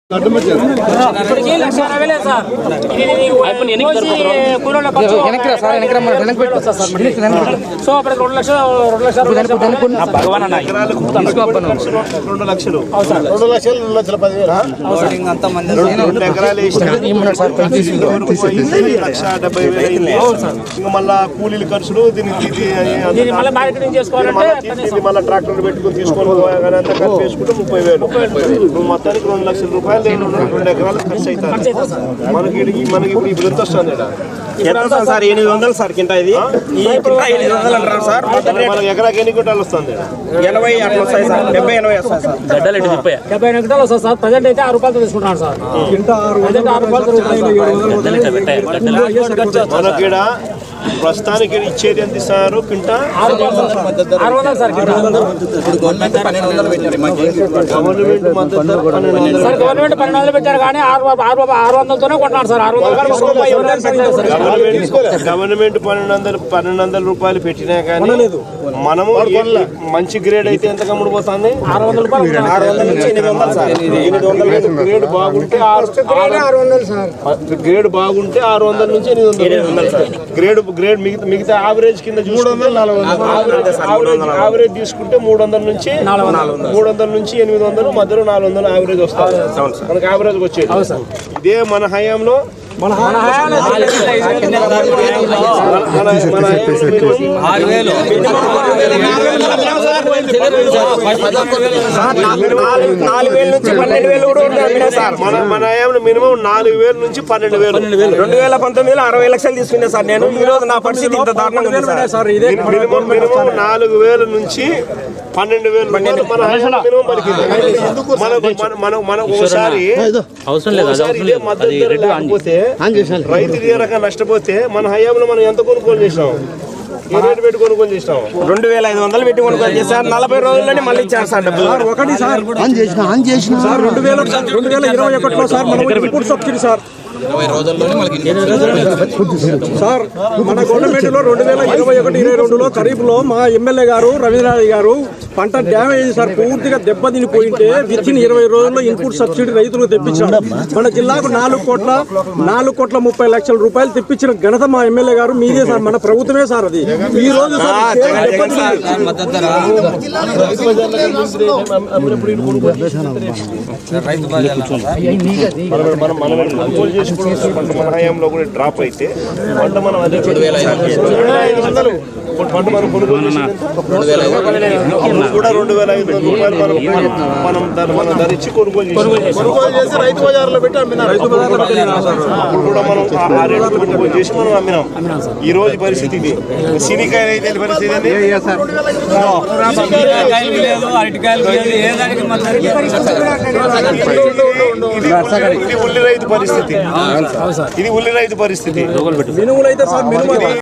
మళ్ళా కూలీల ఖర్చులు దీనికి ట్రాక్టర్ పెట్టుకుని తీసుకొని చేసుకుంటే 30,000 మొత్తానికి 2 లక్షల రూపాయలు 2 ఎకరాలు ఖర్చు అవుతారు. మనకి ఇప్పుడు ఎంత వస్తుంది సార్ 800 సార్ కింటా ఇది 800 అంటారు సార్. మనకి ఎకరాకి ఎన్ని క్వింటాలు వస్తుంది? 80 అట్లా వస్తాయి సార్. 70-80 వస్తాయి సార్. 70 క్వింటాలు వస్తుంది సార్. ప్రజెంట్ అయితే 6 రూపాయలు తీసుకుంటున్నాను సార్. మనకి ప్రస్తుతానికి ఇచ్చేది ఎంత ఇస్తారు? కింటా 600 సార్. గవర్నమెంట్ గవర్నమెంట్ 1200 పెట్టారు కానీ 600తోనే కొంటున్నాడు సార్. 600 గవర్నమెంట్ 1200 రూపాయలు పెట్టినా కానీ మనము మంచి గ్రేడ్ అయితే ఎంత కమ్ముడిపోతుంది? 600 రూపాయలు. 600 నుంచి 800 సార్. 800 గ్రేడ్ బాగుంటే 600 సార్. గ్రేడ్ బాగుంటే 600 నుంచి 800 సార్. గ్రేడ్ మిగతా యావరేజ్ కింద చూసుకుంటే 400. యావరేజ్ తీసుకుంటే 300 నుంచి 800 మధ్యలో 400 యావరేజ్ వస్తుంది మనకి. యావరేజ్ వచ్చేది ఇదే మన హయాంలో. మన హయాంలో మినిమం 4,000 నుంచి 12,000. 2019లో 60 లక్షలు తీసుకున్నా సార్ నేను. ఈ రోజు నా పరిస్థితి ఇంత దారుణంగా ఉంది సార్. మినిమం 4,000 నుంచి 12,000 మన హయాంలో మినిమం పలికింది. మన ఒకసారి రైతు ఇదే రకంగా నష్టపోతే మన హయాంలో మనం ఎంత కొనుగోలు చేసినాం? ఏ రేటు పెట్టి కొనుగోలు చేసినాం? 2,500 పెట్టి కొనుగోలు చేశారు. 40 రోజుల్లోనే మళ్ళీ ఇచ్చారు సార్ డబ్బులు. ఒకటి సార్ 2021లో సార్ మనం ఇంపోర్ట్ సబ్సిడీ సార్ 20 రోజుల్లోనే సార్ మన గవర్నమెంట్ లో 2021-22లో ఖరీఫ్లో మా ఎమ్మెల్యే గారు రవీంద్రనాథ్ గారు పంట డ్యామేజ్ సార్ పూర్తిగా దెబ్బతినిపోయింటే వితిన్ 20 రోజుల్లో ఇన్పుట్ సబ్సిడీ రైతులకు తెప్పించారు. మన జిల్లాకు 4,30 లక్షల రూపాయలు తెప్పించిన ఘనత మా ఎమ్మెల్యే గారు మీదే సార్. మన ప్రభుత్వమే సార్ అది. ఈ రోజు మన హయాంలో కూడా డ్రాప్ అయితే పంట మనం అదే పంట మనం కొనుగోలు కూడా 2,500 రూపాయలు మనం ధరించి కొనుగోలు చేసి రైతు బజార్లో పెట్టి అమ్మినారు. అప్పుడు కూడా మనం ఆ రేటు కొనుగోలు చేసి మనం అమ్మినాం. ఈ రోజు పరిస్థితి ఇది. సిరికాయలు అయితే పరిస్థితి ఇది ఉల్లి రైతు పరిస్థితి. మినుములు అయితే సార్